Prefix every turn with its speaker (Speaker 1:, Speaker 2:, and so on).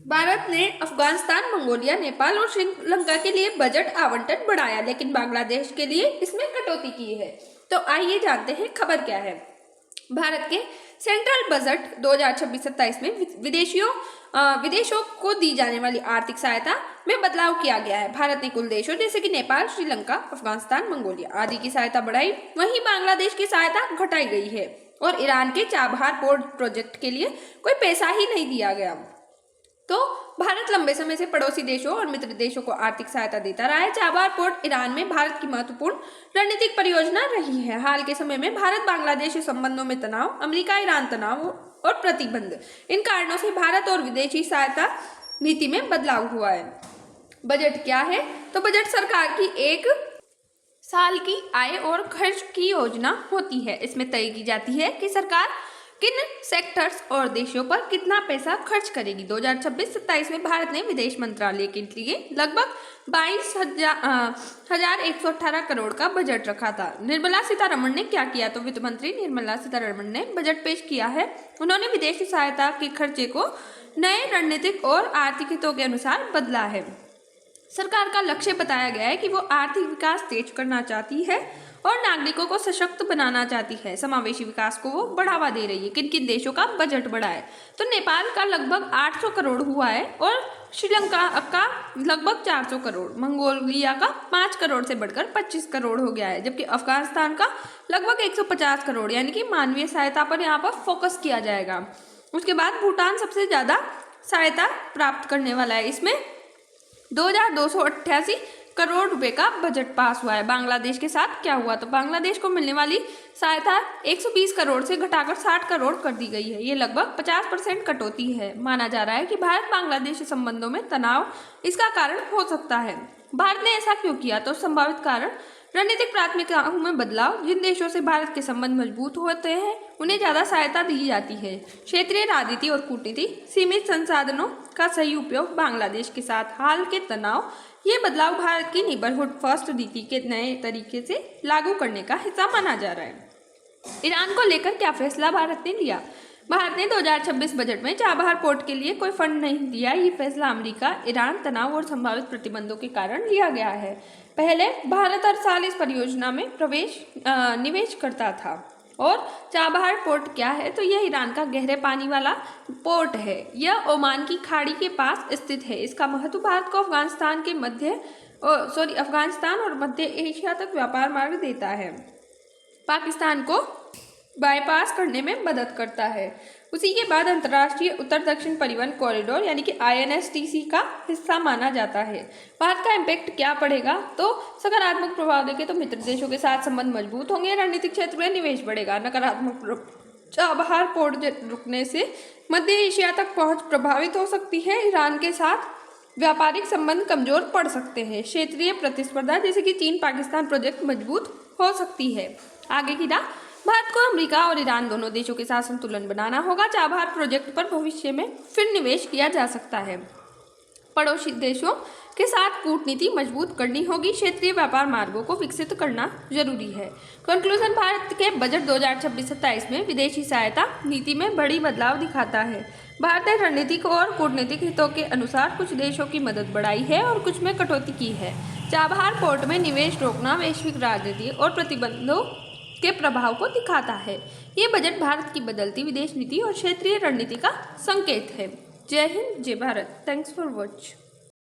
Speaker 1: भारत ने अफगानिस्तान, मंगोलिया, नेपाल और श्रीलंका के लिए बजट आवंटन बढ़ाया, लेकिन बांग्लादेश के लिए इसमें कटौती की है। तो आइए जानते हैं खबर क्या है। भारत के सेंट्रल बजट 2026-27 में विदेशों को दी जाने वाली आर्थिक सहायता में बदलाव किया गया है। भारत ने कुल देशों जैसे कि नेपाल, श्रीलंका, अफगानिस्तान, मंगोलिया आदि की सहायता बढ़ाई, वहीं बांग्लादेश की सहायता घटाई गई है और ईरान के चाबहार पोर्ट प्रोजेक्ट के लिए कोई पैसा ही नहीं दिया गया। तो भारत लंबे समय से पड़ोसी देशों और मित्र देशों को आर्थिक सहायता देता रहा है। चाबहार पोर्ट ईरान में भारत की महत्वपूर्ण रणनीतिक परियोजना रही है। हाल के समय में भारत बांग्लादेश संबंधों में तनाव, अमेरिका ईरान तनाव और प्रतिबंध, इन कारणों से भारत और विदेशी सहायता नीति में बदलाव हुआ है। बजट क्या है? तो बजट सरकार की एक साल की आय और खर्च की योजना होती है। इसमें तय की जाती है कि सरकार किन सेक्टर्स और देशों पर कितना पैसा खर्च करेगी। 2026-27 में भारत ने विदेश मंत्रालय के लिए लगभग 22,118 करोड़ का बजट रखा था। निर्मला सीतारमण ने क्या किया? तो वित्त मंत्री निर्मला सीतारमण ने बजट पेश किया है। उन्होंने विदेशी सहायता के खर्चे को नए रणनीतिक और आर्थिक हितों के अनुसार बदला है। सरकार का लक्ष्य बताया गया है कि वो आर्थिक विकास तेज करना चाहती है और नागरिकों को सशक्त बनाना चाहती है। समावेशी विकास को वो बढ़ावा दे रही है। किन किन देशों का बजट बढ़ा है? तो नेपाल का लगभग 800 करोड़ हुआ है और श्रीलंका का लगभग 400 करोड़, मंगोलिया का 5 करोड़ से बढ़कर 25 करोड़ हो गया है, जबकि अफगानिस्तान का लगभग 150 करोड़, यानी कि मानवीय सहायता पर यहाँ पर फोकस किया जाएगा। उसके बाद भूटान सबसे ज्यादा सहायता प्राप्त करने वाला है। इसमें 2288 करोड़ रुपए का बजट पास हुआ है। बांग्लादेश के साथ क्या हुआ? तो बांग्लादेश को मिलने वाली सहायता 120 करोड़ से घटाकर 60 करोड़ कर दी गई है। ये लगभग 50% कटौती है। माना जा रहा है कि भारत बांग्लादेश संबंधों में तनाव इसका कारण हो सकता है। भारत ने ऐसा क्यों किया? तो संभावित कारण रणनीतिक प्राथमिकताओं में बदलाव। जिन देशों से भारत के संबंध मजबूत होते हैं उन्हें ज्यादा सहायता दी जाती है। क्षेत्रीय राजनीति और कूटनीति, सीमित संसाधनों का सही उपयोग, बांग्लादेश के साथ हाल के तनाव, ये बदलाव भारत की नेबरहुड फर्स्ट नीति के नए तरीके से लागू करने का हिस्सा माना जा रहा है। ईरान को लेकर क्या फैसला भारत ने लिया? भारत ने 2026 बजट में चाबहार पोर्ट के लिए कोई फंड नहीं दिया। ये फैसला अमेरिका, ईरान तनाव और संभावित प्रतिबंधों के कारण लिया गया है। पहले भारत हर साल इस परियोजना में निवेश करता था। और चाबहार पोर्ट क्या है? तो यह ईरान का गहरे पानी वाला पोर्ट है। यह ओमान की खाड़ी के पास स्थित है। इसका महत्व भारत को अफगानिस्तान और मध्य एशिया तक व्यापार मार्ग देता है। पाकिस्तान को बाईपास करने में मदद करता है। उसी के बाद अंतर्राष्ट्रीय उत्तर दक्षिण परिवहन कॉरिडोर यानी कि INSTC का हिस्सा माना जाता है। भारत का इम्पैक्ट क्या पड़ेगा? तो सकारात्मक प्रभाव देखें तो मित्र देशों के साथ संबंध मजबूत होंगे, रणनीतिक क्षेत्र में निवेश बढ़ेगा। नकारात्मक, चाबहार पोर्ट रुकने से मध्य एशिया तक पहुंच प्रभावित हो सकती है। ईरान के साथ व्यापारिक संबंध कमजोर पड़ सकते हैं। क्षेत्रीय प्रतिस्पर्धा जैसे कि चीन पाकिस्तान प्रोजेक्ट मजबूत हो सकती है। आगे की राह, भारत को अमेरिका और ईरान दोनों देशों के साथ संतुलन बनाना होगा। चाबहार प्रोजेक्ट पर भविष्य में फिर निवेश किया जा सकता है। पड़ोसी देशों के साथ कूटनीति मजबूत करनी होगी। क्षेत्रीय व्यापार मार्गों को विकसित करना जरूरी है। कंक्लूजन, भारत के बजट 2026-27 में विदेशी सहायता नीति में बड़ी बदलाव दिखाता है। भारत ने रणनीतिक और कूटनीतिक हितों के अनुसार कुछ देशों की मदद बढ़ाई है और कुछ में कटौती की है। चाबहार पोर्ट में निवेश रोकना वैश्विक राजनीति और प्रतिबंधों के प्रभाव को दिखाता है। ये बजट भारत की बदलती विदेश नीति और क्षेत्रीय रणनीति का संकेत है। जय हिंद, जय भारत। Thanks for watch.